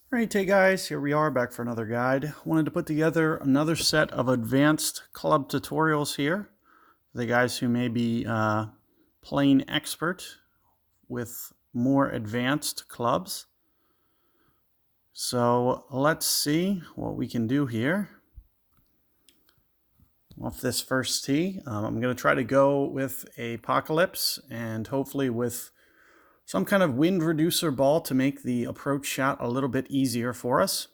Alright, hey guys, here we are back for another guide. Wanted to put together another set of advanced club tutorials here for the guys who may be playing expert with more advanced clubs. So let's see what we can do here. Off this first tee, I'm going to try to go with Apocalypse and hopefully with some kind of wind reducer ball to make the approach shot a little bit easier for us,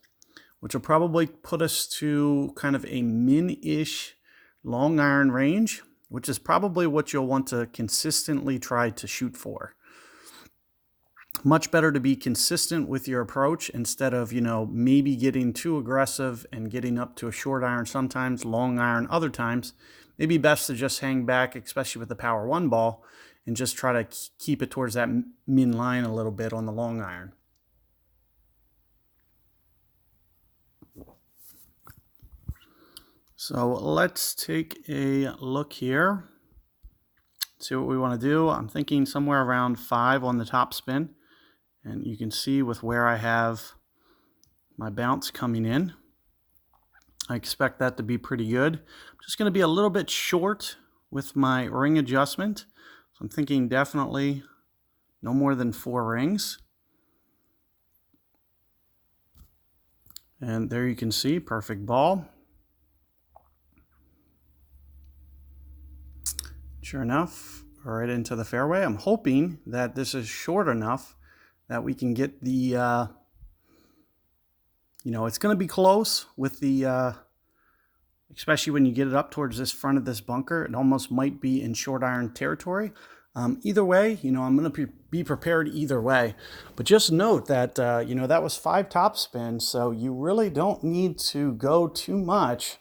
which will probably put us to kind of a min-ish long iron range, which is probably what you'll want to consistently try to shoot for. Much better to be consistent with your approach instead of, maybe getting too aggressive and getting up to a short iron sometimes, long iron other times. Maybe best to just hang back, especially with the Power 1 ball, and just try to keep it towards that min line a little bit on the long iron. So let's take a look here. See what we want to do. I'm thinking somewhere around 5 on the top spin. And you can see with where I have my bounce coming in, I expect that to be pretty good. I'm just going to be a little bit short with my ring adjustment. So I'm thinking definitely no more than 4 rings. And there you can see, perfect ball. Sure enough, right into the fairway. I'm hoping that this is short enough that we can get the, it's going to be close with the, especially when you get it up towards this front of this bunker. It almost might be in short iron territory. Either way, I'm going to be prepared either way. But just note that, that was 5 top spins, so you really don't need to go too much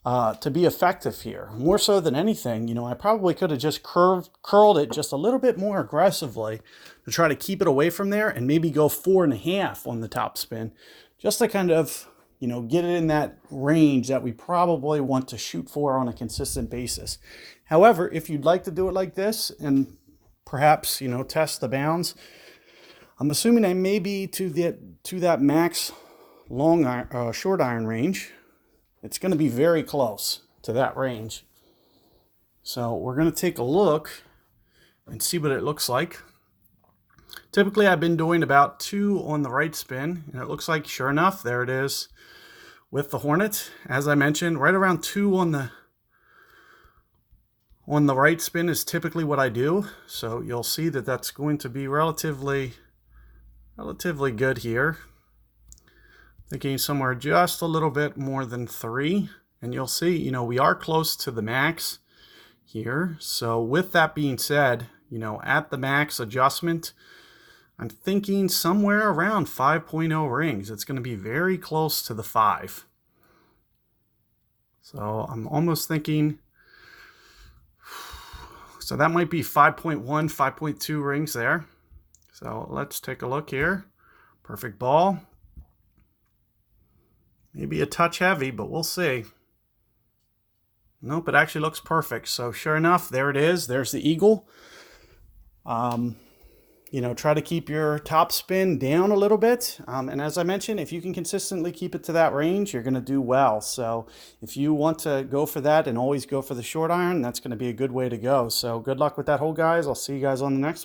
to be effective here. More so than anything, I probably could have just curled it just a little bit more aggressively to try to keep it away from there and maybe go 4.5 on the top spin, just to kind of, get it in that range that we probably want to shoot for on a consistent basis. However, if you'd like to do it like this and perhaps, test the bounds, I'm assuming I may be to that max long iron, short iron range. It's going to be very close to that range. So we're going to take a look and see what it looks like. Typically, I've been doing about 2 on the right spin, and it looks like, sure enough, there it is with the Hornet. As I mentioned, right around 2 on the right spin is typically what I do. So you'll see that that's going to be relatively good here. Thinking somewhere just a little bit more than 3. And you'll see, we are close to the max here. So with that being said, at the max adjustment, I'm thinking somewhere around 5.0 rings. It's going to be very close to the 5. So I'm almost thinking, so that might be 5.1, 5.2 rings there. So let's take a look here. Perfect ball. Maybe a touch heavy, but we'll see. Nope, it actually looks perfect. So sure enough, there it is. There's the eagle. Try to keep your top spin down a little bit. And as I mentioned, if you can consistently keep it to that range, you're going to do well. So if you want to go for that and always go for the short iron, that's going to be a good way to go. So good luck with that hole, guys. I'll see you guys on the next one.